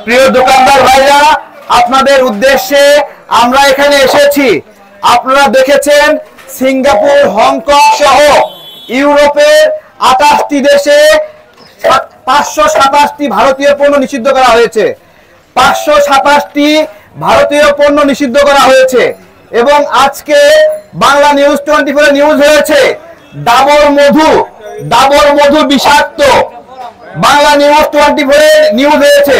প্রিয় দোকানদার ভাইরা, আপনাদের উদ্দেশ্যে আমরা এখানে এসেছি। আপনারা দেখেছেন সিঙ্গাপুর, হংকং সহ ইউরোপের 28টি দেশে 527টি ভারতীয় পণ্য নিষিদ্ধ করা হয়েছে। 527টি ভারতীয় পণ্য নিষিদ্ধ করা হয়েছে। এবং আজকে বাংলা নিউজ 24 নিউজ হয়েছে ডাবর মধু বিষাক্ত। বাংলা নিউজ 24 নিউজ হয়েছে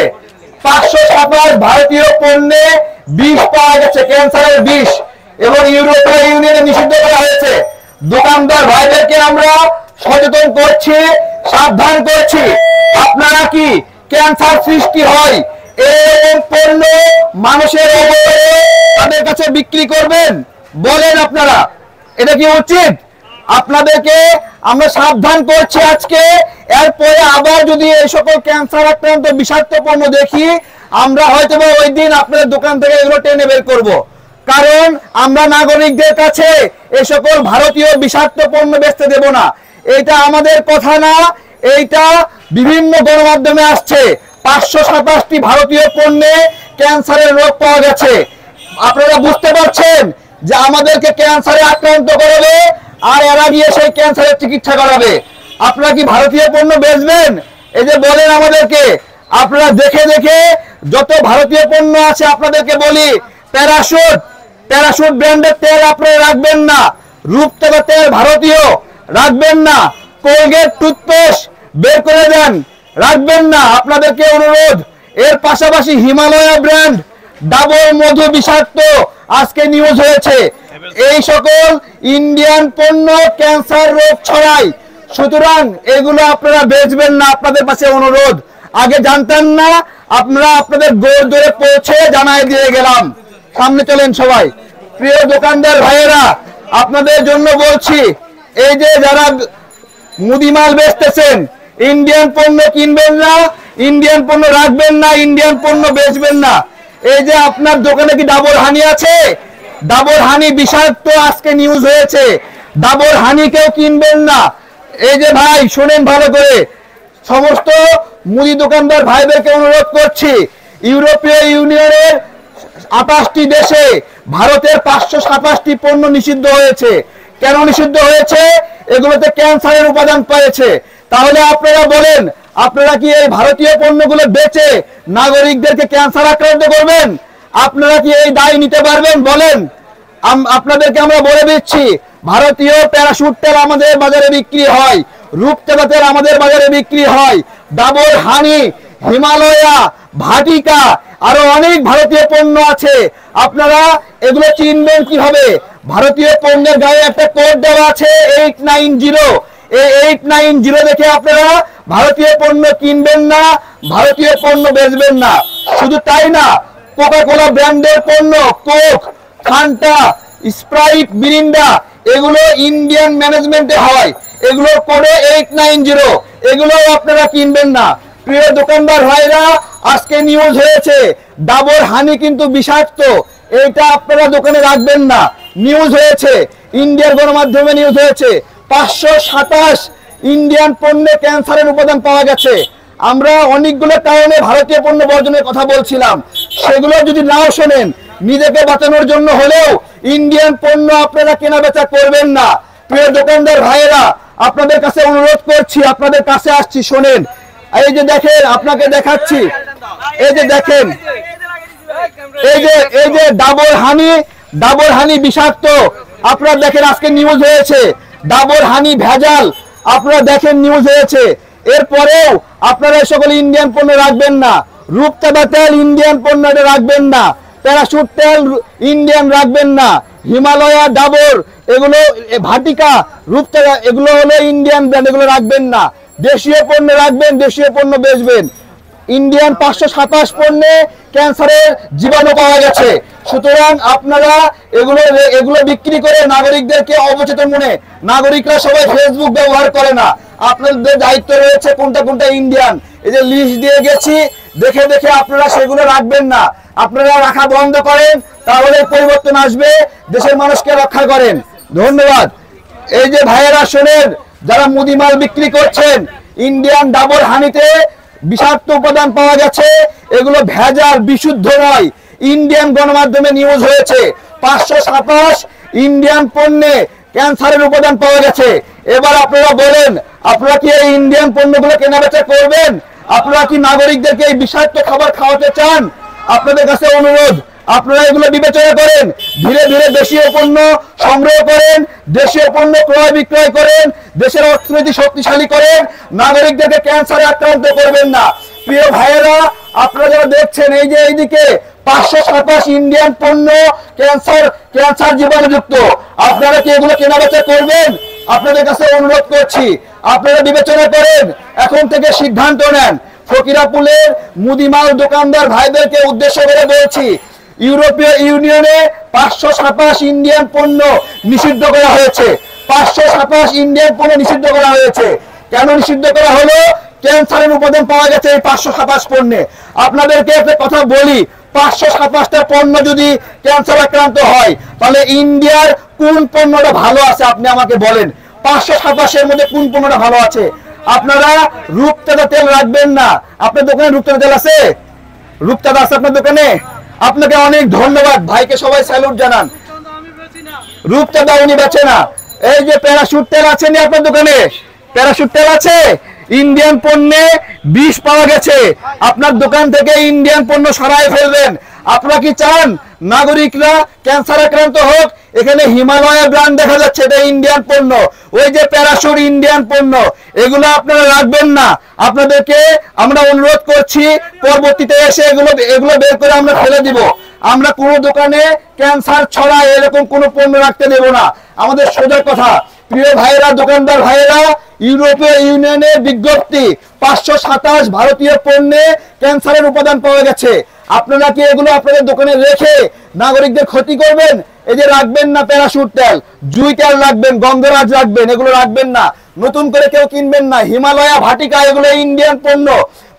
527 ভারতীয় পণ্যে বিষ পাওয়া গেছে, ক্যান্সারের বিষ, এবং ইউরোপীয় ইউনিয়নে নিষিদ্ধ করা হয়েছে। দোকানদার ভাইদেরকে আমরা সচেতন করছি, সাবধান করছি। আপনারা কি ক্যান্সার সৃষ্টি হয় এরকম পণ্য মানুষের অবসরে তাদের কাছে বিক্রি করবেন? বলেন আপনারা, এটা কি উচিত? আপনাদেরকে আমরা সাবধান করছি আজকে। এরপরে আবার যদি এই সকল ক্যান্সার আক্রান্ত বিষাক্ত পণ্য দেখি, আমরা হয়তো ওই দিন আপনাদের দোকান থেকে এগুলো টেনে বের করব। কারণ আমরা নাগরিকদের কাছে এই সকল ভারতীয় বিষাক্ত পণ্য বেচতে দেব না। এটা আমাদের কথা না, এইটা বিভিন্ন গণমাধ্যমে আসছে। 527টি ভারতীয় পণ্যে ক্যান্সারের রোগ পাওয়া গেছে। আপনারা বুঝতে পারছেন যে আমাদেরকে ক্যান্সারে আক্রান্ত করবে আর এরা গিয়ে সেই ক্যান্সারের চিকিৎসা করাবে। আপনারা কি ভারতীয় পণ্য বেচবেন? এই যে বলেন আমাদেরকে, আপনারা দেখে দেখে যত ভারতীয় পণ্য আছে আপনাদেরকে বলি, প্যারাশুট ব্র্যান্ডের তেল আপনারা রাখবেন না, রূপতলা তেল ভারতীয় রাখবেন না, কোলগেট টুথপেস্ট বের করে দেন, রাখবেন না, আপনাদেরকে অনুরোধ। এর পাশাপাশি হিমালয়া ব্র্যান্ড ডাবর মধু বিষাক্ত আজকে নিউজ হয়েছে। এই সকল ইন্ডিয়ান পণ্য ক্যান্সার রোগ ছড়ায়, সুতরাং এগুলো আপনারা বেচবেন না, আপনাদের কাছে অনুরোধ। আগে জানতেন না, আপনারা আপনাদের গোড় ধরে পৌঁছে জানাই দিয়ে গেলাম। সামনে চলেন সবাই। প্রিয় দোকানদার ভাইয়েরা, আপনাদের জন্য বলছি, এই যে যারা মুদিমাল বেচতেছেন, ইন্ডিয়ান পণ্য কিনবেন না, ইন্ডিয়ান পণ্য রাখবেন না, ইন্ডিয়ান পণ্য বেচবেন না। এই যে আপনার দোকানে কি ডাবর হানি আছে? ডাবর হানি বিষাক্ত আজকে নিউজ হয়েছে। ডাবর হানি কেউ কিনবেন না। এই যে ভাই শুনেন ভালো করে, সমস্ত মুদি দোকানদার ভাইদেরকে অনুরোধ করছি, ইউরোপীয় ইউনিয়নের 28টি দেশে ভারতের 527টি পণ্য নিষিদ্ধ হয়েছে। কেন নিষিদ্ধ হয়েছে? এগুলোতে ক্যান্সারের উপাদান পেয়েছে। তাহলে আপনারা বলেন, আপনারা কি এই ভারতীয় পণ্যগুলো বেচে নাগরিকদেরকে ক্যান্সার আক্রান্ত করবেন? আপনারা কি এই দায় নিতে পারবেন? বলেন। আপনাদেরকে আমরা বলে দিচ্ছি, ভারতীয় প্যারাশুট তেল আমাদের বাজারে বিক্রি হয়, রূপতলা তেল আমাদের বাজারে বিক্রি হয়, ডাবর হানি, হিমালয়া, ভাটিকা, আরো অনেক ভারতীয় পণ্য আছে। আপনারা এগুলো চিনবেন কিভাবে? ভারতীয় পণ্যের গায়ে একটা কোড দেওয়া আছে 890। এই 890 দেখে আপনারা ভারতীয় পণ্য কিনবেন না, ভারতীয় পণ্য বেচবেন না। শুধু তাই না, কোকা কোলা ব্র্যান্ডের পণ্য, কোক, ফান্টা, স্প্রাইট, মিরিন্ডা, এগুলো ইন্ডিয়ান ম্যানেজমেন্টে হয়, এগুলোর কোডে 890, এগুলো আপনারা কিনবেন না। প্রিয় দোকানদার ভাইরা, আজকে নিউজ হয়েছে ডাবর হানি কিন্তু বিষাক্ত, এটা আপনারা দোকানে রাখবেন না। নিউজ হয়েছে, ইন্ডিয়ার গণমাধ্যমে নিউজ হয়েছে 527 ইন্ডিয়ান পণ্যে ক্যান্সারের উপাদান পাওয়া গেছে। আমরা অনেকগুলো কারণে ভারতীয় পণ্য বর্জনের কথা বলছিলাম, সেগুলো যদি নাও শোনেন, নিজেকে বাঁচানোর জন্য হলেও ইন্ডিয়ান পণ্য আপনারা কেনা বেচা করবেন না। প্রিয় দোকানদার ভাইয়েরা, আপনাদের কাছে অনুরোধ করছি, আপনাদের কাছে আসছি, শোনেন। এই যে দেখেন, আপনাকে দেখাচ্ছি, এই যে দেখেন, এই যে ডাবর হানি বিষাক্ত। আপনারা দেখেন আজকে নিউজ হয়েছে ডাবর হানি ভেজাল, আপনারা দেখেন নিউজ হয়েছে। এরপরেও আপনারা সকল ইন্ডিয়ান পণ্য রাখবেন না। রূপতলা তেল ইন্ডিয়ান পণ্য রাখবেন না, প্যারাশুট তেল ইন্ডিয়ান রাখবেন না, হিমালয়া, ডাবর, এগুলো ভাটিকা, রূপতলা, এগুলো হলো ইন্ডিয়ান ব্র্যান্ড, এগুলো রাখবেন না। দেশীয় পণ্য রাখবেন, দেশীয় পণ্য বেচবেন। ইন্ডিয়ান 527 পণ্যে ক্যান্সারের জীবাণু পাওয়া গেছে। সুতরাং আপনারা এগুলো বিক্রি করে নাগরিকদেরকে অবচেতন মনে, নাগরিকরা সবাই ফেসবুক ব্যবহার করে না, আপনাদের দায়িত্ব রয়েছে কোনটা কোনটা ইন্ডিয়ান, এই যে লিস্ট দিয়ে গেছি, দেখে দেখে আপনারা সেগুলো রাখবেন না। আপনারা রাখা বন্ধ করেন, তাহলে পরিবর্তন আসবে, দেশের মানুষকে রক্ষা করেন। ধন্যবাদ। এই যে ভাইয়েরা শোনেন, যারা মুদি মাল বিক্রি করছেন, ইন্ডিয়ান ডাবর হানিতে বিষাক্ত উপাদান পাওয়া গেছে, এগুলো ভেজাল, বিশুদ্ধ নয়। ইন্ডিয়ান গণমাধ্যমে নিউজ হয়েছে 527 ইন্ডিয়ান পণ্যে ক্যান্সারের উপাদান পাওয়া গেছে। এবার আপনারা বলেন, আপনারা কি এই ইন্ডিয়ান পণ্যগুলো কেনাবেচা করবেন? আপনারা কি নাগরিকদেরকে এই বিষাক্ত খাবার খাওয়াতে চান? আপনাদের কাছে অনুরোধ, আপনারা এগুলো বিবেচনা করেন, ধীরে ধীরে দেশীয় পণ্য সংগ্রহ করেন, দেশীয় পণ্য ক্রয় বিক্রয় করেন, দেশের অর্থনীতি শক্তিশালী করেন, নাগরিকদেরকে ক্যান্সারে আক্রান্ত করবেন না। প্রিয় ভাইয়েরা, আপনারা যারা দেখছেন, এই যে এইদিকে 527 ইন্ডিয়ান পণ্য ক্যান্সার জীবাণুযুক্ত, আপনারা কি এগুলো কেনাবেচা করবেন? আপনাদের কাছে অনুরোধ করছি, আপনারা বিবেচনা করেন, এখন থেকে সিদ্ধান্ত নেন। ফকিরাপুলের মুদিমাল দোকানদার ভাইদেরকে উদ্দেশ্য করে বলছি, ইউরোপীয় ইউনিয়নে 527 ইন্ডিয়ান পণ্য নিষিদ্ধ করা হয়েছে। 527 ইন্ডিয়ান পণ্য নিষিদ্ধ করা হয়েছে। কেন নিষিদ্ধ করা হলো? ক্যান্সারের উপাদান পাওয়া গেছে এই 527 পণ্যে। আপনাদেরকে একটা কথা বলি, 527টা পণ্য যদি ক্যান্সার আক্রান্ত হয়, তাহলে ইন্ডিয়ার কোন পণ্যটা ভালো আছে আপনি আমাকে বলেন। 527 এর মধ্যে কোন পণ্যটা ভালো আছে? আপনারা রূপচাঁদা তেল রাখবেন না। আপনার দোকানে রূপচাঁদা তেল আছে? রূপচাঁদা আছে আপনার দোকানে? আপনাকে অনেক ধন্যবাদ, ভাইকে সবাই স্যালুট জানান। রূপচাঁদা উনি বেচে না। এই যে প্যারাশুট তেল আছে নি আপনার দোকানে? প্যারাশুট তেল আছে? ইন্ডিয়ান পণ্যে বিষ পাওয়া গেছে। আপনার দোকান থেকে ইন্ডিয়ান পণ্য সরাই ফেলবেন। আপনারা কি চান নাগরিকরা ক্যান্সার আক্রান্ত হোক? এখানে হিমালয়ের ব্র্যান্ড দেখা যাচ্ছে, এটা ইন্ডিয়ান পণ্য। ওই যে প্যারাশুট ইন্ডিয়ান পণ্য, এগুলো আপনারা রাখবেন না। আপনাদেরকে আমরা অনুরোধ করছি, পরবর্তীতে এসে এগুলো বের করে আমরা ফেলে দিব। আমরা কোনো দোকানে ক্যান্সার ছড়ায় এরকম কোনো পণ্য রাখতে দেব না। আমাদের সোজা কথা। প্রিয় ভাইয়েরা, দোকানদার ভাইয়েরা, ইউরোপীয় ইউনিয়নের বিজ্ঞপ্তি 527 ভারতীয় পণ্যে ক্যান্সারের উপাদান পাওয়া গেছে। আপনারা কি এগুলো আপনাদের দোকানে রেখে নাগরিকদের ক্ষতি করবেন? এই যে রাখবেন না প্যারাশুট তেল, জুই তেল রাখবেন, গন্ধরাজ রাখবেন, এগুলো রাখবেন না। নতুন করে কেউ কিনবেন না। হিমালয়া, ভাটিকা, এগুলো ইন্ডিয়ান পণ্য।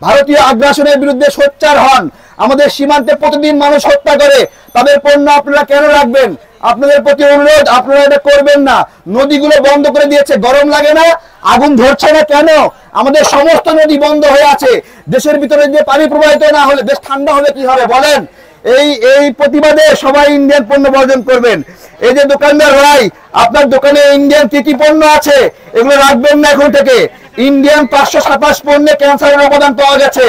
ভারতীয় আগ্রাসনের বিরুদ্ধে সোচ্চার হন। আমাদের সীমান্তে প্রতিদিন মানুষ হত্যা করে, তাদের পণ্য আপনারা কেন রাখবেন? আপনাদের প্রতি অনুরোধ, আপনারা এটা করবেন না। নদীগুলো বন্ধ করে দিয়েছে, গরম লাগে না? আগুন ধরছে না কেন? আমাদের সমস্ত নদী বন্ধ হয়ে আছে। দেশের ভিতরে যে পানি প্রবাহিত না হলে দেশ ঠান্ডা হবে কি হবে বলেন? এই প্রতিবাদে সবাই ইন্ডিয়ান পণ্য বর্জন করবেন। এই যে দোকানদার ভাই, আপনার দোকানে ইন্ডিয়ান কি কি পণ্য আছে এগুলো রাখবেন না এখন থেকে। ইন্ডিয়ান 527 পণ্যে ক্যান্সারের উপাদান পাওয়া গেছে।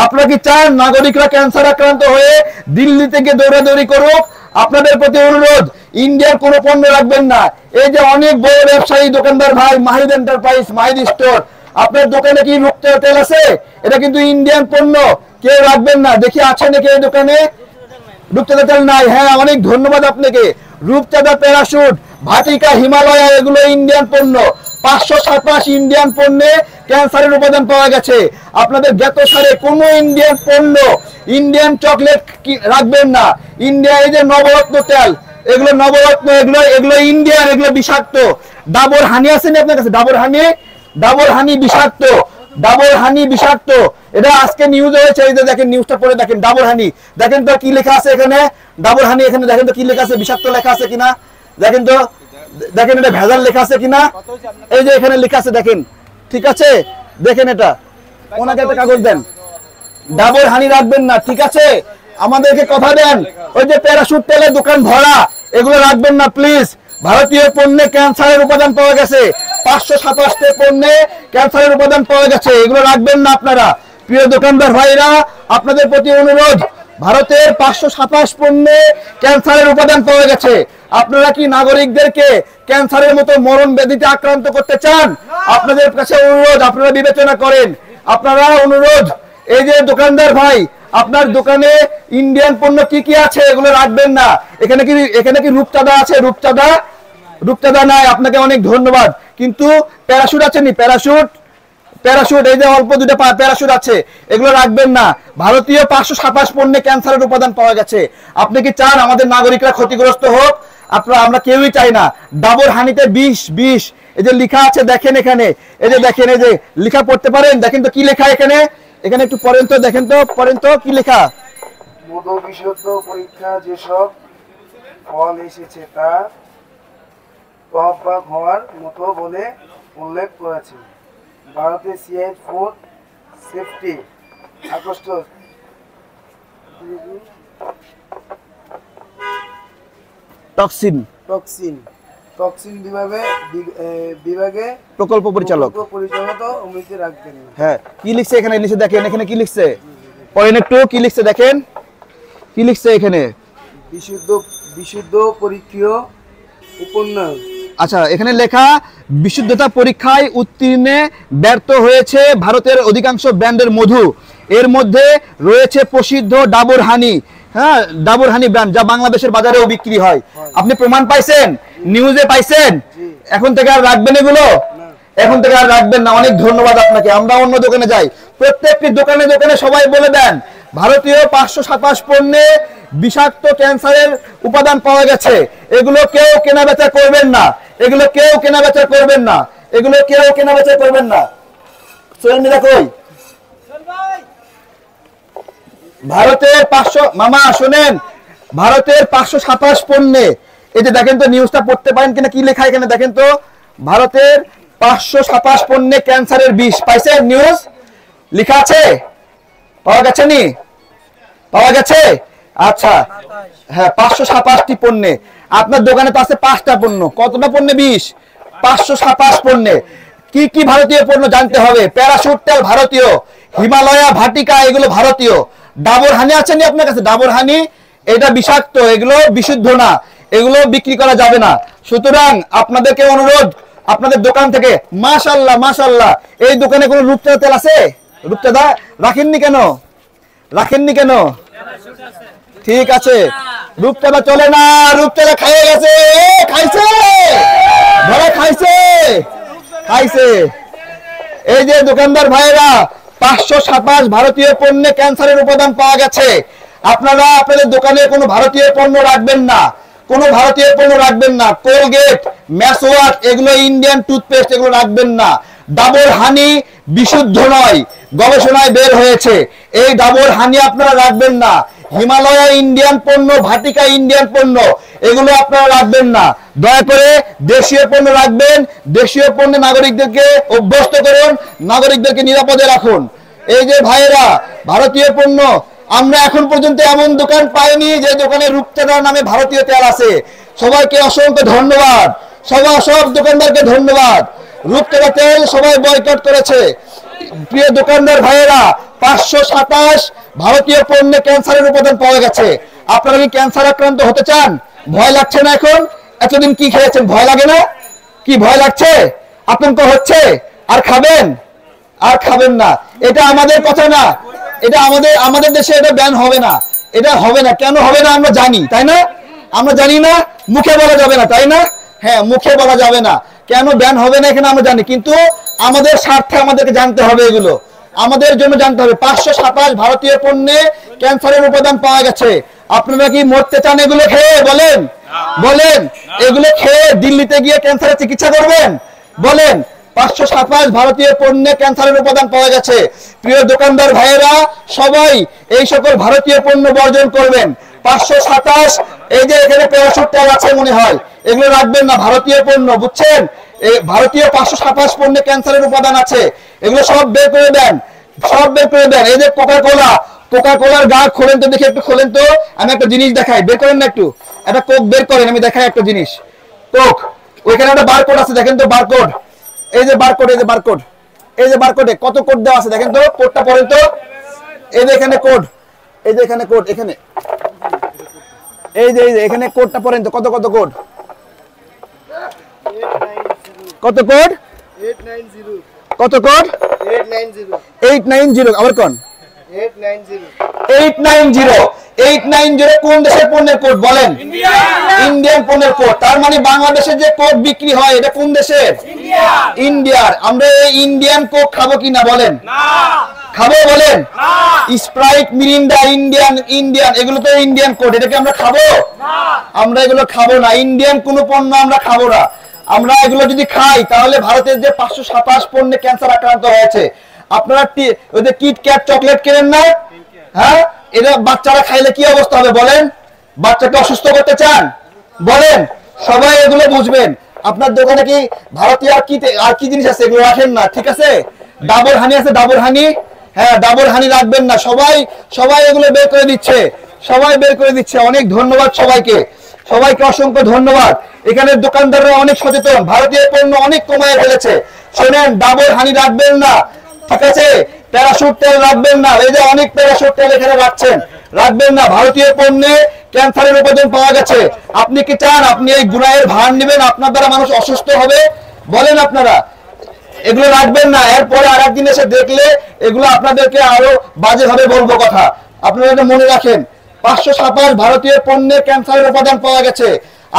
আপনারা কি চান নাগরিকরা ক্যান্সার আক্রান্ত হয়ে দিল্লি থেকে দৌড়াদৌড়ি করুক? আপনাদের প্রতি অনুরোধ, ইন্ডিয়ার কোনো পণ্য রাখবেন না। এই যে অনেক বড় ব্যবসায়ী দোকানদার ভাই, মাহিদ এন্টারপ্রাইজ, মাহিদ স্টোর, আপনার দোকানে কি রূপচাঁদা তেল আছে? এটা কিন্তু ইন্ডিয়ান পণ্য, কেউ রাখবেন না। দেখি আছে নাকি এই দোকানে? রূপচাঁদা তেল নাই। হ্যাঁ, অনেক ধন্যবাদ আপনাকে। রূপচাঁদা, প্যারাশুট, ভাটিকা, হিমালয়া, এগুলো ইন্ডিয়ান পণ্য। 527 ইন্ডিয়ান পণ্যে ক্যান্সারের উপাদান পাওয়া গেছে। আপনাদের জ্ঞাতসারে কোনো ইন্ডিয়ান পণ্য, ইন্ডিয়ান চকলেট রাখবেন না। ইন্ডিয়া, এই যে নবরত্ন তেল, এগুলো নবরত্ন, এগুলো ইন্ডিয়ান, এগুলো বিষাক্ত। ডাবর হানি আছে না আপনার কাছে? ডাবর হানি বিষাক্ত। ডাবর হানি বিষাক্ত। এটা আজকে নিউজ হয়েছে, এই যে দেখেন, নিউজটা পড়ে দেখেন। ডাবর হানি, দেখেন তো কি লেখা আছে এখানে। ডাবর হানি, এখানে দেখেন তো কি লেখা আছে, বিষাক্ত লেখা আছে কিনা দেখেন তো। দেখেন এটা ভেজাল লেখা আছে কিনা। এই যে এখানে লেখা আছে দেখেন, ঠিক আছে? দেখেন এটা, ওনাকে একটা কাগজ দেন। ডাবর হানি রাখবেন না, ঠিক আছে? আমাদেরকে কথা দেন। ওই যে প্যারাশুট তেলের দোকান ভরা, এগুলো রাখবেন না প্লিজ। ভারতীয় পণ্যে ক্যান্সারের উপাদান পাওয়া গেছে। 527 পণ্যে ক্যান্সারের উপাদান পাওয়া গেছে, এগুলো রাখবেন না আপনারা। প্রিয় দোকানদার ভাইরা, আপনাদের প্রতি অনুরোধ, ভারতের 527 পণ্যে ক্যান্সারের উপাদান পাওয়া গেছে। আপনারা কি নাগরিকদেরকে ক্যান্সারের মতো মরণ ব্যাধিতে আক্রান্ত করতে চান? আপনাদের কাছে অনুরোধ, আপনারা বিবেচনা করেন। আপনারা অনুরোধ, এই যে দোকানদার ভাই, আপনার দোকানে ইন্ডিয়ান পণ্য কি কি আছে এগুলো রাখবেন না। এখানে কি রূপচাঁদা আছে? রূপচাঁদা নাই। আপনাকে অনেক ধন্যবাদ। কিন্তু প্যারাশুট আছে নি? প্যারাশুট, এই যে অল্প দুটো প্যারাশুট আছে, এগুলো রাখবেন না। ভারতীয় 527 পণ্যে ক্যান্সারের উপাদান পাওয়া গেছে। আপনি কি চান আমাদের নাগরিকরা ক্ষতিগ্রস্ত হোক? আমরা কেউই চাই না। ডাবর হানিতে বিষ, এই যে লেখা আছে দেখেন এখানে, এই যে দেখেন, এই যে লেখা পড়তে পারেন, দেখেন তো কি লেখা এখানে। এখানে একটু পড়েন তো, দেখেন তো, পড়েন তো কি লেখা। মধু বিশুদ্ধ পরীক্ষা যেসব ফল এসেছে তা অবাক হওয়ার মতো বলে উল্লেখ করেছে। ভারতের CI food safety August toxin toxin toxin বিভাগে প্রকল্প পরিচালক অমিতে রাখবেন না। হ্যাঁ, কি লিখছে এখানে? লিখছে দেখেন, এখানে কি লিখছে পড়েন একটু, কি লিখছে দেখেন, কি লিখছে এখানে? বিশুদ্ধ বিশুদ্ধ পরীক্ষীয় উপন্যাস। আচ্ছা, এখানে লেখা বিশুদ্ধতা পরীক্ষায় উত্তীর্ণে ব্যর্থ হয়েছে ভারতের অধিকাংশ ব্র্যান্ডের মধু। এর মধ্যে রয়েছে প্রসিদ্ধ ডাবর হানি। হ্যাঁ, ডাবর হানি ব্র্যান্ড, যা বাংলাদেশের বাজারেও বিক্রি হয়। আপনি প্রমাণ পাইছেন, নিউজে পাইছেন। এখন থেকে আর রাখবেন এগুলো? এখন থেকে আর রাখবেন না। অনেক ধন্যবাদ আপনাকে। আমরা অন্য দোকানে যাই, প্রত্যেকটি দোকানে দোকানে সবাই বলে দেন ভারতীয় 527 পণ্যে বিষাক্ত ক্যান্সারের উপাদান পাওয়া গেছে। এগুলো কেউ কেনা বেচা করবেন না, এগুলো কেউ কেনা বেচা করবেন না, এগুলো কেউ কেনা বেচা করবেন না। সোহেল মিরা কই? ভারতের 500, মামা শুনেন, ভারতের 527 পণ্যে, এই যে দেখেন তো, নিউজটা পড়তে পারেন কিনা, কি লেখা এখানে দেখেন তো। ভারতের 527 পণ্যে ক্যান্সারের বিষ পাইছেন? নিউজ লেখা আছে, পাওয়া গেছে নি? পাওয়া গেছে? আচ্ছা, হ্যাঁ, 527টি পণ্যে। আপনার দোকানে তো আছে 5টা পণ্য। কতটা পণ্যে বিষ? 527 পণ্যে। কি কি ভারতীয় পণ্য জানতে হবে? প্যারাশুট তেল ভারতীয়, হিমালয়া ভাটিকা এগুলো ভারতীয়। ডাবর হানি আছে নি আপনার কাছে? ডাবর হানি এটা বিষাক্ত, এগুলো বিশুদ্ধ না, এগুলো বিক্রি করা যাবে না। সুতরাং আপনাদেরকে অনুরোধ, আপনাদের দোকান থেকে, মাশাআল্লাহ মাশাআল্লাহ, এই দোকানে কোনো রূপচাঁদা তেল আছে? রূপচাঁদা রাখেননি কেন? রাখেননি কেন? ঠিক আছে, রূপচাঁদা চলে না, রূপচাঁদা খাইয়ে গেছে, খাইছে, ধরা খাইছে, খাইছে। এই যে দোকানদার ভাইয়েরা, 527 ভারতীয় পণ্যে ক্যান্সারের উপাদান পাওয়া গেছে। আপনারা আপনাদের দোকানে কোনো ভারতীয় পণ্য রাখবেন না, কোনো ভারতীয় পণ্য রাখবেন না। কোলগেট, ম্যাসওয়াশ এগুলো ইন্ডিয়ান টুথপেস্ট, এগুলো রাখবেন না। ডাবর হানি বিশুদ্ধ নয়, গবেষণায় বের হয়েছে। এই ডাবর হানি আপনারা রাখবেন না। হিমালয়া ইন্ডিয়ান পণ্য, ভাটিকা ইন্ডিয়ান পণ্য, এগুলো আপনারা রাখবেন না। দয়া করে দেশীয় পণ্য রাখবেন। দেশীয় পণ্যে নাগরিকদেরকে অভ্যস্ত করুন, নাগরিকদেরকে নিরাপদে রাখুন। এই যে ভাইয়েরা, ভারতীয় পণ্য, আমরা এখন পর্যন্ত এমন দোকান পাইনি যে দোকানে রূপচাঁদা নামে ভারতীয় তেল আছে। সবাইকে অসংখ্য ধন্যবাদ, সব দোকানদারকে ধন্যবাদ। রূপচাঁদা তেল সবাই বয়কট করেছে। প্রিয় দোকানদার ভাইয়েরা, 527 ভারতীয় পণ্যে ক্যান্সারের উপাদান পাওয়া গেছে। আপনারা কি ক্যান্সার আক্রান্ত হতে চান? ভয় লাগছে না এখন? এতদিন কি খেয়েছেন, ভয় লাগে না? কি ভয় লাগছে? আতঙ্ক হচ্ছে? আর খাবেন? আর খাবেন না। এটা আমাদের কথা না, এটা আমাদের দেশে এটা ব্যান হবে না, এটা হবে না। কেন হবে না আমরা জানি, তাই না? আমরা জানি না, মুখে বলা যাবে না, তাই না? হ্যাঁ, মুখে বলা যাবে না। কেন ব্যান হবে না এখানে আমরা জানি, কিন্তু আমাদের স্বার্থে আমাদেরকে জানতে হবে, এগুলো আমাদের জন্য জানতে হবে। 527 ভারতীয় পণ্যে ক্যান্সারের উপাদান পাওয়া গেছে। আপনারা কি মরতে চান এগুলো খেয়ে? বলেন, বলেন, এগুলো খেয়ে দিল্লিতে গিয়ে ক্যান্সারের চিকিৎসা করবেন? বলেন। 527 ভারতীয় পণ্যে ক্যান্সারের উপাদান পাওয়া গেছে। প্রিয় দোকানদার ভাইয়েরা, সবাই এই সকল ভারতীয় পণ্য বর্জন করবেন। 527, এই যে এখানে প্যারাশুট তেল আছে মনে হয়, এগুলো রাখবেন না, ভারতীয় পণ্য, বুঝছেন? এই ভারতীয় 527 পণ্যে ক্যান্সারের উপাদান আছে, এগুলো সব বের করে দেন, সব বের করে দেন। এই যে কোকা কোলার গা খোলেন তো, দেখি একটু খোলেন তো, আমি একটা জিনিস দেখাই, বের করেন না একটু, একটা কোক বের করেন, আমি দেখাই একটা জিনিস। কোক, ওইখানে একটা বারকোড আছে, দেখেন তো বারকোড, এই যে বারকোড, এই যে বারকোড, এই যে বারকোডে কত কোড দেওয়া আছে দেখেন তো, কোডটা পড়েন তো। এই যে এখানে কোড, এই যে এখানে কোড, এখানে এই যে এখানে কোডটা পড়েন তো, কত কত কোড, কত কোড, 890 কত কোড, 890, আবার কোন 890 কোন দেশের পণ্যের কোড বলেন? ইন্ডিয়ান পণ্যের কোড। তার মানে বাংলাদেশে যে কোড বিক্রি হয় এটা কোন দেশের? ইন্ডিয়ার। আমরা এই ইন্ডিয়ান কোক খাবো কিনা বলেন? খাবো বলেন? স্প্রাইট, মিরিন্ডা ইন্ডিয়ান এগুলো তো ইন্ডিয়ান কোড, এটাকে আমরা খাবো? আমরা এগুলো খাবো না। ইন্ডিয়ান কোন পণ্য আমরা খাবো না। আমরা এগুলো যদি খাই তাহলে ভারতের যে 527 পণ্যে ক্যান্সার আক্রান্ত হয়েছে, আপনারা ওই যে কিটক্যাট চকলেট কেনেন না? হ্যাঁ, এটা বাচ্চারা খাইলে কি অবস্থা হবে বলেন? বাচ্চাকে অসুস্থ করতে চান? বলেন। সবাই এগুলো বুঝবেন। আপনার দোকানে কি ভারতীয় আর কি জিনিস আছে এগুলো রাখেন না, ঠিক আছে? ডাবর হানি আছে, ডাবর হানি, হ্যাঁ, ডাবল হানি রাখবেন না। সবাই সবাই এগুলো বের করে দিচ্ছে, সবাই বের করে দিচ্ছে। অনেক ধন্যবাদ সবাইকে, সবাইকে অসংখ্য ধন্যবাদ। এখানের দোকানদাররা অনেক সচেতন, ভারতীয় পণ্য অনেক কমায় ফেলেছে। শোনেন, ডাবল হানি রাখবেন না, ঠিক আছে? প্যারাশুট তেল রাখবেন না, এই যে অনেক প্যারাশুট তেল এখানে রাখছেন, রাখবেন না। ভারতীয় পণ্যে ক্যান্সারের উপাদান পাওয়া গেছে। আপনি কি চান আপনি এই গুনাহের ভার নেবেন? আপনার দ্বারা মানুষ অসুস্থ হবে? বলেন আপনারা। এগুলো রাখবেন না। এরপরে আর একদিন এসে দেখলে এগুলো আপনাদেরকে আরো বাজেভাবে বলবো কথা। আপনারা এটা মনে রাখেন, 527 ভারতীয় পণ্যে ক্যান্সারের উপাদান পাওয়া গেছে।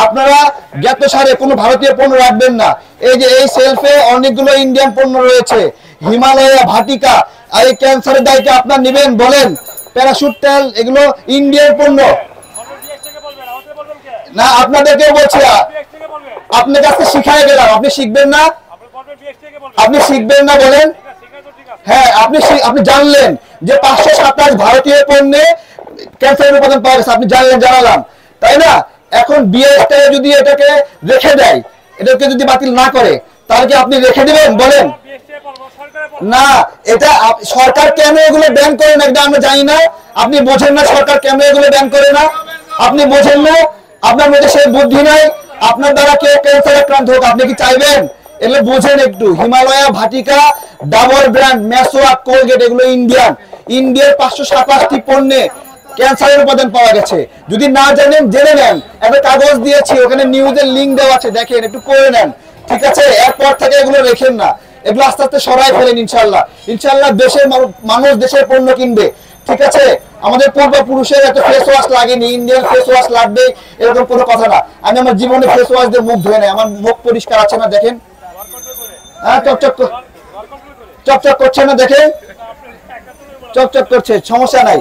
আপনারা জ্ঞাতসারে কোনো ভারতীয় পণ্য রাখবেন না। এই যে এই সেলফে অনেকগুলো ইন্ডিয়ান পণ্য রয়েছে, হিমালয়া, ভাটিকা। আর এই ক্যান্সারের দায়কে আপনার নেবেন? বলেন। প্যারাশুট তেল এগুলো ইন্ডিয়ান পণ্য না, আপনাদেরকেও বলছি। আপনার কাছে শিখাই গেলাম, আপনি শিখবেন না? আপনি শিখবেন না বলেন? হ্যাঁ, আপনি জানলেন যে 527 ভারতীয় পণ্যে ক্যান্সারের উপাদান পাওয়া গেছে, আপনি জানলেন, জানালাম, তাই না? এখন বিএসটি যদি এটাকে রেখে দেয়, এটাকে যদি বাতিল না করে, তাহলে কি আপনি রেখে দিবেন? বলেন না। এটা সরকার কেন এগুলো ব্যান করে না, এটা আমরা জানি না। আপনি বোঝেন না সরকার কেন এগুলো ব্যান করে না? আপনি বোঝেন না? আপনার মধ্যে সেই বুদ্ধি নাই? আপনার দ্বারা কেউ ক্যান্সার আক্রান্ত হোক আপনি কি চাইবেন? এগুলো বোঝেন একটু। হিমালয়া, ভাটিকা, ডাবর ব্র্যান্ড, মেসোয়াক, কোলগেট এগুলো ইন্ডিয়ার 527টি পণ্যে ক্যান্সারের উপাদান পাওয়া গেছে। যদি না জানেন জেনে নেন, একটা কাগজ দিয়েছি, ওখানে নিউজের লিংক দেওয়া আছে, দেখেন, একটু পড়ে নেন, ঠিক আছে? এরপর থেকে এগুলো রেখেন না, এগুলো আস্তে আস্তে সরাই ফেলেন। ইনশাল্লাহ দেশের মানুষ দেশের পণ্য কিনবে, ঠিক আছে? আমাদের পূর্বপুরুষের এত ফেস ওয়াশ লাগেনি, ইন্ডিয়ান ফেস ওয়াশ লাগবে এরকম কোনো কথা না। আমি আমার জীবনে ফেস ওয়াশ দিয়ে মুখ ধুয়ে নাই, আমার মুখ পরিষ্কার আছে না, দেখেন। হ্যাঁ, চকচক করছে না, দেখেন, চকচক করছে, সমস্যা নাই।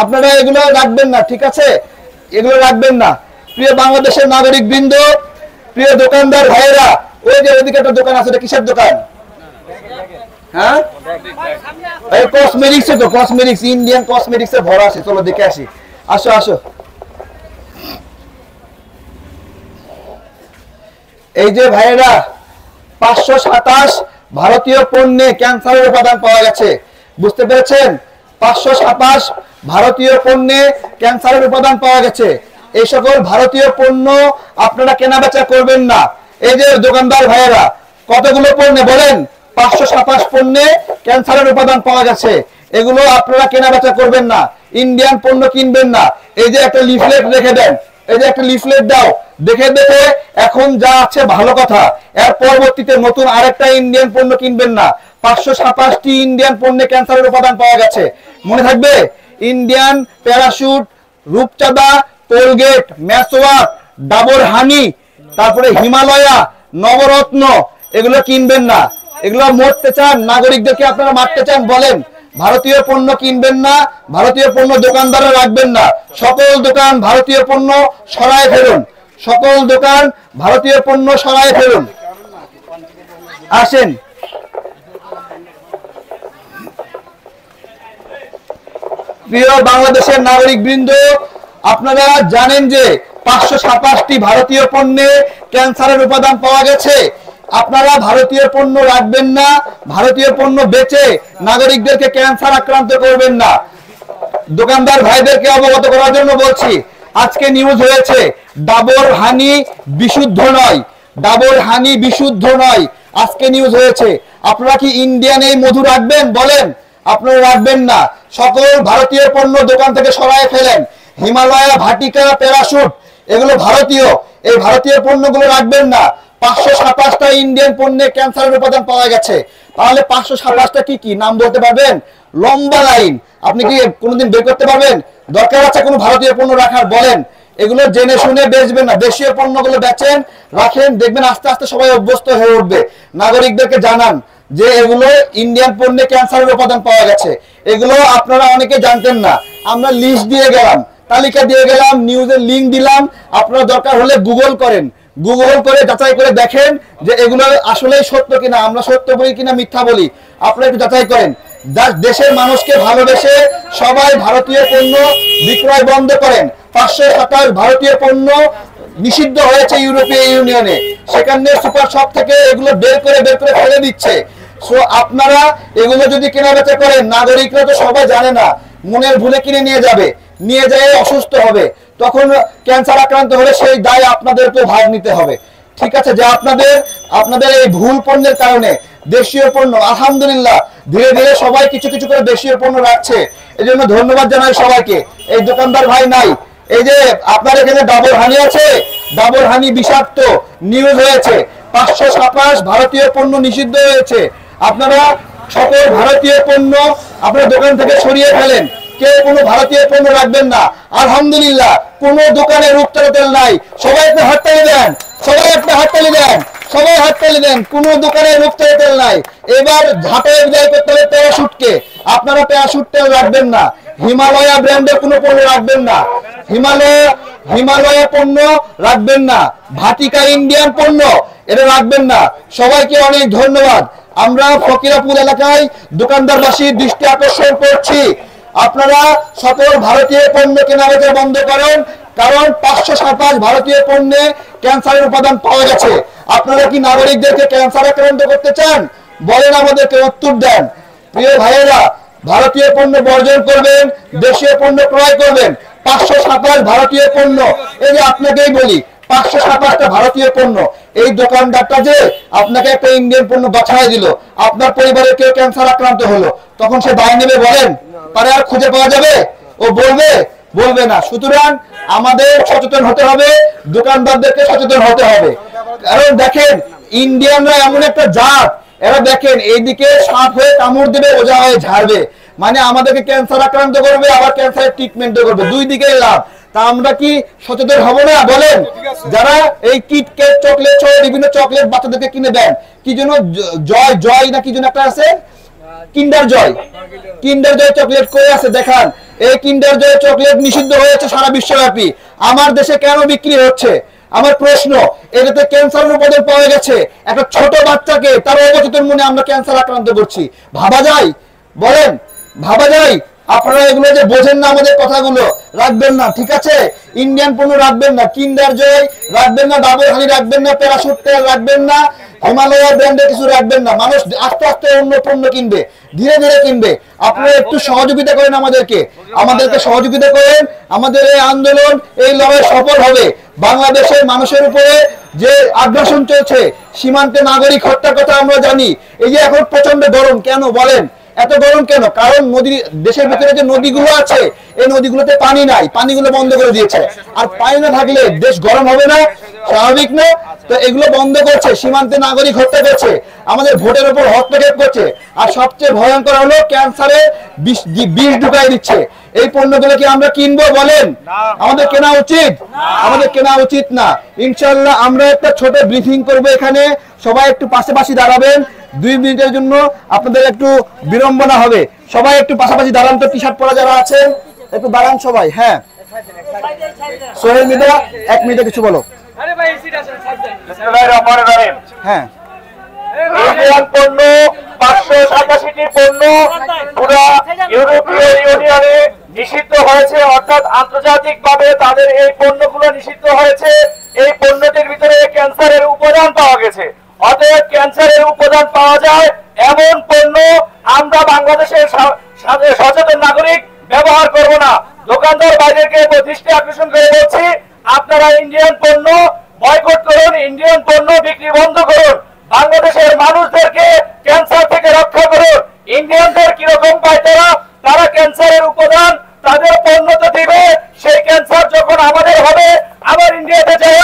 আপনারা এগুলো রাখবেন না, ঠিক আছে? এগুলো রাখবেন না। প্রিয় বাংলাদেশের নাগরিক বৃন্দ, প্রিয় দোকানদার ভাইয়েরা, ওই যে ওইদিকে একটা দোকান আছে, কিসের দোকান? হ্যাঁ, এই কসমেটিক্স, তো কসমেটিক্স, ইন্ডিয়ান কসমেটিক্স এ ভরা আছে। চলো দেখে আসি, আসো আসো। এই যে ভাইয়েরা, 527 ভারতীয় পণ্যে ক্যান্সারের উপাদান পাওয়া গেছে, বুঝতে পেরেছেন? 527 ভারতীয় পণ্যে ক্যান্সারের উপাদান পাওয়া গেছে। এই সকল ভারতীয় পণ্য আপনারা কেনাবেচা করবেন না। এই যে দোকানদার ভাইয়েরা, কতগুলো পণ্যে বলেন? 527 পণ্যে ক্যান্সারের উপাদান পাওয়া গেছে। এগুলো আপনারা কেনাবেচা করবেন না, ইন্ডিয়ান পণ্য কিনবেন না। এই যে একটা লিফলেট রেখে দেন, এই যে একটা লিফলেট দাও, দেখে দেখে এখন যা আছে ভালো কথা, এর পরবর্তীতে নতুন আরেকটা ইন্ডিয়ান পণ্য কিনবেন না। 527টি ইন্ডিয়ান পণ্যে ক্যান্সারের উপাদান পাওয়া গেছে, মনে থাকবে? ইন্ডিয়ান, প্যারাশুট, রূপচাঁদা, কোলগেট, মেসোয়াক, ডাবর হানি, তারপরে হিমালয়া, নবরত্ন, এগুলো কিনবেন না। এগুলো মরতে চান, নাগরিকদেরকে আপনারা মারতে চান, বলেন। ভারতীয় পণ্য কিনবেন না, ভারতীয় পণ্য দোকানদাররা রাখবেন না। সকল দোকান ভারতীয় পণ্য সরায় ফেলুন, সকল দোকান ভারতীয় পণ্য সরায় ফেলুন। আসেন, প্রিয় বাংলাদেশের নাগরিক বৃন্দ, আপনারা জানেন যে 527টি ভারতীয় পণ্যে ক্যান্সারের উপাদান পাওয়া গেছে। আপনারা ভারতীয় পণ্য রাখবেন না, ভারতীয় পণ্য বেচে নাগরিকদেরকে ক্যান্সার আক্রান্ত করবেন না। দোকানদার ভাইদেরকে অবগত করার জন্য বলছি, আজকে নিউজ হয়েছে ডাবর হানি বিশুদ্ধ নয়, ডাবর হানি বিশুদ্ধ নয়, আজকে নিউজ হয়েছে। আপনারা কি ইন্ডিয়ান এই মধু রাখবেন? বলেন। আপনারা রাখবেন না। সকল ভারতীয় পণ্য দোকান থেকে সরায় ফেলেন। হিমালয়া, ভাটিকা, প্যারাশুট এগুলো ভারতীয়, এই ভারতীয় পণ্যগুলো রাখবেন না। 527টা ইন্ডিয়ান পণ্যে ক্যান্সারের উপাদান পাওয়া গেছে। তাহলে 527টা কি কি নাম বলতে পারবেন? লম্বা লাইন, আপনি কি কোনোদিন বের করতে পারবেন? দরকার আছে কোনো ভারতীয় পণ্য রাখার? বলেন। এগুলো জেনে শুনে বেচবেন না, দেশীয় পণ্যগুলো বেচেন, রাখেন, দেখবেন আস্তে আস্তে সবাই অভ্যস্ত হয়ে উঠবে। নাগরিকদেরকে জানান যে এগুলো ইন্ডিয়ান পণ্যে ক্যান্সারের উপাদান পাওয়া গেছে। এগুলো আপনারা অনেকে জানতেন না, আমরা লিস্ট দিয়ে গেলাম, তালিকা দিয়ে গেলাম, নিউজের লিঙ্ক দিলাম। আপনারা দরকার হলে গুগল করেন, গুগল করে যাচাই করে দেখেন যে এগুলো আসলেই সত্য কিনা, আমরা সত্য বলি কিনা মিথ্যা বলি, আপনারা একটু যাচাই করেন। দেশের মানুষকে ভালোবেসে সবাই ভারতীয় পণ্য বিক্রয় বন্ধ করেন। 527 ভারতীয় পণ্য নিষিদ্ধ হয়েছে ইউরোপীয় ইউনিয়নে, সেখানে সুপার শপ থেকে এগুলো বের করে ফেলে দিচ্ছে। সো আপনারা এগুলো যদি কেনাবেচা করেন, নাগরিকরা তো সবাই জানে না, মনের ভুলে কিনে নিয়ে যাবে, নিয়ে যায় অসুস্থ হবে, তখন ক্যান্সার আক্রান্ত হলে সেই দায় আপনাদেরকে ভাগ নিতে হবে। ঠিক আছে, যে আপনাদের এই ভুল পণ্যের কারণে দেশীয় পণ্য আলহামদুলিল্লাহ ধীরে ধীরে সবাই কিছু কিছু করে দেশীয় পণ্য রাখছে, এই জন্য ধন্যবাদ জানাই সবাইকে। এই দোকানদার ভাই নাই, এই যে আপনার এখানে ডাবর হানি আছে, ডাবর হানি বিষাক্ত নিউজ হয়েছে, 527 ভারতীয় পণ্য নিষিদ্ধ হয়েছে। আপনারা সকল ভারতীয় পণ্য আপনার দোকান থেকে সরিয়ে ফেলেন, কেউ কোনো ভারতীয় পণ্য রাখবেন না। আলহামদুলিল্লাহ কোনো দোকানে রূপচাঁদা তেল নাই, সবাই একটা হাততালি দেন, সবাই একটা হাততালি দেন, সবাই হাততালি দেন, কোনো দোকানে রূপচাঁদা তেল নাই। এবার ঝাঁটায় বিদায় করতে হবে প্যারাশুটকে, আপনারা প্যারাশুট তেল রাখবেন না, হিমালয়া ব্র্যান্ডের কোনো পণ্য রাখবেন না, হিমালয়া পণ্য রাখবেন না, ভাটিকা ইন্ডিয়ান পণ্য এটা রাখবেন না। সবাইকে অনেক ধন্যবাদ। আমরা ফকিরাপুর এলাকায় দোকানদারবাসীর দৃষ্টি আকর্ষণ করছি, আপনারা সকল ভারতীয় পণ্য কেনাবেচা বন্ধ করেন, কারণ 527 ভারতীয় পণ্যে ক্যান্সারের উপাদান পাওয়া গেছে। আপনারা কি নাগরিকদেরকে ক্যান্সার আক্রান্ত করতে চান? বলেন, আমাদেরকে উত্তর দেন। প্রিয় ভাইয়েরা, ভারতীয় পণ্য বর্জন করবেন, দেশীয় পণ্য ক্রয় করবেন। 527 ভারতীয় পণ্য, এই যে আপনাকেই বলি 527টা ভারতীয় পণ্য, এই দোকানদারটা যে আপনাকে একটা ইন্ডিয়ান পণ্য বাছাই দিল, আপনার পরিবারের কেউ ক্যান্সার আক্রান্ত হলো, তখন সে দায় নেবে? বলেন, তারে আর খুঁজে পাওয়া যাবে? ও বলবে না। সুতরাং আমাদের সচেতন হতে হবে, দোকানদারদেরকে সচেতন হতে হবে। কারণ দেখেন, ইন্ডিয়ানরা এমন একটা জাত, এরা দেখেন এইদিকে সাপ হয়ে কামড় দেবে, ওজা হয়ে ঝাড়বে, মানে আমাদেরকে ক্যান্সার আক্রান্ত করবে, আবার ক্যান্সারের ট্রিটমেন্ট করবে, দুই দিকেই লাভ। তা আমরা কি সচেতন হব না? বলেন, যারা এই কিটক্যাট চকলেট সহ বিভিন্ন চকলেট বাচ্চাদেরকে কিনে দেন, কি জন্য জয় না কি জন্য একটা আছে, কিন্ডার জয় চকলেট করে আছে, দেখান এই কিন্ডার জয় চকলেট নিষিদ্ধ হয়েছে সারা বিশ্বব্যাপী, আমার দেশে কেন বিক্রি হচ্ছে? আমার প্রশ্ন, এটাতে ক্যান্সারের উপাদান পাওয়া গেছে, একটা ছোট বাচ্চাকে তার অবচেতন মনে আমরা ক্যান্সার আক্রান্ত করছি। ভাবা যায়? বলেন, ভাবা যায়? আপনারা এগুলো যে বোঝেন না, আমাদের কথাগুলো রাখবেন না, ঠিক আছে? ইন্ডিয়ান পণ্য রাখবেন না, কিন্ডার জয় রাখবেন না, ডাবর হানি রাখবেন না, প্যারাশুট তেল রাখবেন না, হিমালয়া ব্র্যান্ডের কিছু রাখবেন না। মানুষ আস্তে আস্তে অন্য পণ্য কিনবে, ধীরে ধীরে কিনবে। আপনারা একটু সহযোগিতা করেন, আমাদেরকে সহযোগিতা করেন, আমাদের এই আন্দোলন, এই লড়াই সফল হবে। বাংলাদেশের মানুষের উপরে যে আগ্রাসন চলছে, সীমান্তে নাগরিক হত্যার কথা আমরা জানি। এই যে এখন প্রচন্ড গরম, কেন বলেন? এত গরম কেন? কারণ দেশের ভিতরে যে নদীগুলো আছে, এই নদীগুলোতে পানি নাই, পানিগুলো বন্ধ করে দিয়েছে। আর পানি না থাকলে দেশ গরম হবে না? স্বাভাবিক না? তো এগুলো বন্ধ করছে, সীমান্তে নাগরিক হত্যা করছে, আমাদের ভোটের উপর হস্তক্ষেপ করছে, আর সবচেয়ে ভয়ঙ্কর হলো ক্যান্সারে বিষ ঢুকাই দিচ্ছে। এই পণ্যগুলো কি আমরা কিনবো? বলেন, আমাদের কেনা উচিত? আমাদের কেনা উচিত না। ইনশাআল্লাহ আমরা একটা ছোট ব্রিফিং করবো এখানে, সবাই একটু পাশাপাশি দাঁড়াবেন, 2 মিনিটের জন্য আপনাদের একটু বিড়ম্বনা হবে। সবাই একটু পাশাপাশি দাঁড়ান তো, টি শার্ট পরা যারা আছেন একটু দাঁড়ান সবাই। হ্যাঁ, সোহেল মিদা 1 মিনিটে কিছু বলো। হ্যাঁ, ইন্ডিয়ান পণ্য 587টি পণ্য পুরো ইউরোপীয় ইউনিয়নে নিষিদ্ধ হয়েছে, অর্থাৎ আন্তর্জাতিকভাবে তাদের এই পণ্যগুলো নিষিদ্ধ হয়েছে। এই পণ্যটির ভিতরে ক্যান্সারের উপাদান পাওয়া গেছে, অতএব ক্যান্সারের উপাদান পাওয়া যায় এমন পণ্য আমরা বাংলাদেশের সচেতন নাগরিক ব্যবহার করব না। দোকানদার বাইরেকে দৃষ্টি আকর্ষণ করে বলছি, আপনারা ইন্ডিয়ান পণ্য বয়কট করুন, ইন্ডিয়ান পণ্য বিক্রি বন্ধ করুন, বাংলাদেশের মানুষদেরকে ক্যান্সার থেকে রক্ষা করুন। ইন্ডিয়ানদের কিরকম পায় তারা ক্যান্সারের উপাদান তাদের পণ্যতে দিবে, সেই ক্যান্সার যখন আমাদের হবে, আবার ইন্ডিয়াতে যাই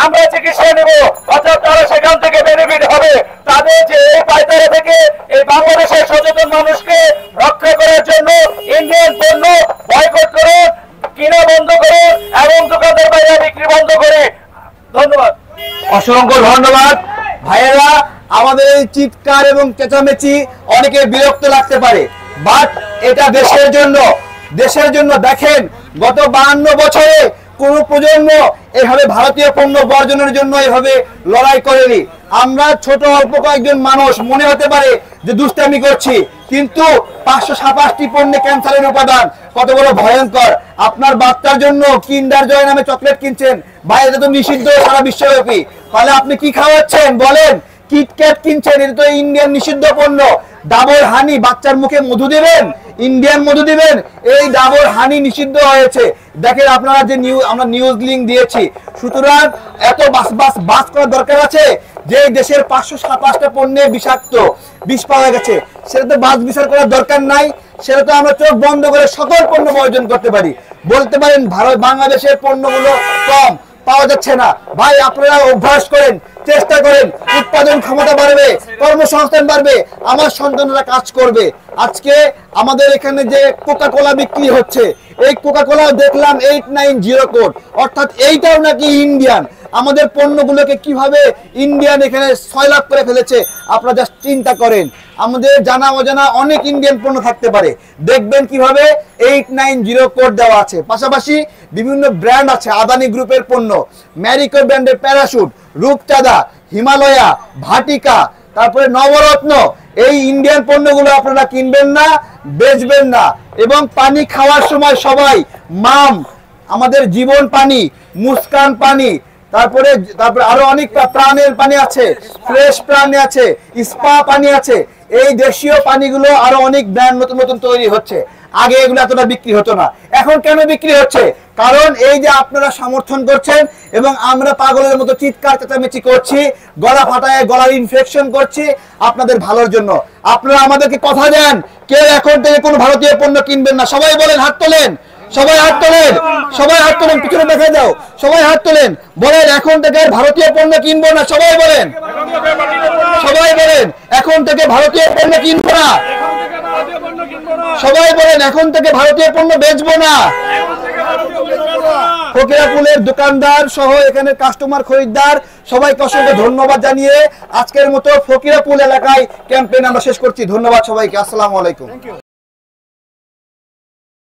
আমরা চিকিৎসা নেব, অর্থাৎ তারা সেখান থেকে বেনিফিট হবে। তাদের যে এই পায়তারা থেকে এই বাংলাদেশের সচেতন মানুষকে রক্ষা করার জন্য ইন্ডিয়ান পণ্য বয়কট করুন, কিনা বন্ধ করুন এবং দোকানদার বাইরে বিক্রি বন্ধ করে। ধন্যবাদ, অসংখ্য ধন্যবাদ ভাইয়েরা। আমাদের এই চিৎকার এবং চেঁচামেচি অনেকে বিরক্ত লাগতে পারে, বাট এটা দেশের জন্য। দেখেন, গত 52 বছরে কোন প্রজন্ম এভাবে ভারতীয় পণ্য বর্জনের জন্য এভাবে লড়াই করেনি। আমরা ছোট অল্প কয়েকজন মানুষ মনে হতে পারে যে দুষ্টামি করছি, কিন্তু 527টি পণ্যে ক্যান্সারের উপাদান কত বড় ভয়ঙ্কর। আপনার বাচ্চার জন্য কিন্ডার জয় নামে চকলেট কিনছেন, বাইরে তো নিষিদ্ধ সারা বিশ্বব্যাপী, তাহলে আপনি কি খাওয়াচ্ছেন? বলেন, কিটক্যাট কিনছেন, এটা তো ইন্ডিয়ান নিষিদ্ধ পণ্য। ডাবর হানি, বাচ্চার মুখে মধু দিবেন, ইন্ডিয়ান মধু দিবেন, এই ডাবর হানি নিষিদ্ধ হয়েছে। দেখেন আপনারা যে আমরা নিউজ লিংক দিয়েছি। সুতরাং এত বাস করার দরকার আছে যে দেশের 527টা পণ্যে বিষাক্ত বিষ পাওয়া গেছে, সেটা তো বাস বিচার করার দরকার নাই। সেটা তো আমরা চোখ বন্ধ করে সকল পণ্য বর্জন করতে পারি। বলতে পারেন বাংলাদেশের পণ্যগুলো কম পাওয়া যাচ্ছে না, ভাই আপনারা অভ্যাস করেন, চেষ্টা করেন, উৎপাদন ক্ষমতা বাড়বে, কর্মসংস্থান বাড়বে, আমার সন্তানরা কাজ করবে। আজকে আমাদের এখানে যে কোকা কোলা বিক্রি হচ্ছে, এই কোকা কোলা দেখলাম 890 কোড, অর্থাৎ এইটাও নাকি ইন্ডিয়ান। আমাদের পণ্যগুলোকে কিভাবে ইন্ডিয়ান এখানে সয়লাভ করে ফেলেছে আপনারা জাস্ট চিন্তা করেন। আমাদের জানা অজানা অনেক ইন্ডিয়ান পণ্য থাকতে পারে, দেখবেন কিভাবে 890 কোড দেওয়া আছে। পাশাপাশি বিভিন্ন ব্র্যান্ড আছে, আদানি গ্রুপের পণ্য, ম্যারিকো ব্র্যান্ডের প্যারাশুট, রূপচাঁদা, হিমালয়া, ভাটিকা, তারপরে নবরত্ন, এই ইন্ডিয়ান পণ্যগুলো আপনারা কিনবেন না, বেচবেন না। এবং পানি খাওয়ার সময় সবাই মাম, আমাদের জীবন পানি, মুস্কান পানি, তারপরে আরো অনেক প্রাণের পানি আছে, ফ্রেশ পানি আছে, স্পা পানি আছে। এই দেশীয় পানিগুলো আরো অনেক ব্র্যান্ড নতুন নতুন তৈরি হচ্ছে। আগে এগুলো এতটা বিক্রি হতো না, এখন কেন বিক্রি হচ্ছে? কারণ এই যে আপনারা সমর্থন করছেন এবং আমরা পাগলের মতো চিৎকার চেঁচামেচি করছি, গলা ফাটায় গলার ইনফেকশন করছি আপনাদের ভালোর জন্য। আপনারা আমাদেরকে কথা দেন, কেউ এখন থেকে কোনো ভারতীয় পণ্য কিনবেন না। সবাই বলেন, হাত তোলেন, সবাই হাত তোলেন, সবাই হাত তোলেন, পিছনে দেখা দাও, সবাই হাত তোলেন, বলেন এখন থেকে ভারতীয় পণ্য কিনবো না। সবাই বলেন, সবাই বলেন এখন থেকে ভারতীয় পণ্য কিনবো না। সবাই বলেন এখন থেকে ভারতীয় পণ্য বেচবো না। ফকিরাপুলের দোকানদার সহ এখানে কাস্টমার খরিদ্দার সবাইকে অসংখ্য ধন্যবাদ জানিয়ে আজকের মতো ফকিরাপুল এলাকায় ক্যাম্পেইন আমরা শেষ করছি। ধন্যবাদ সবাইকে, আসসালামু আলাইকুম।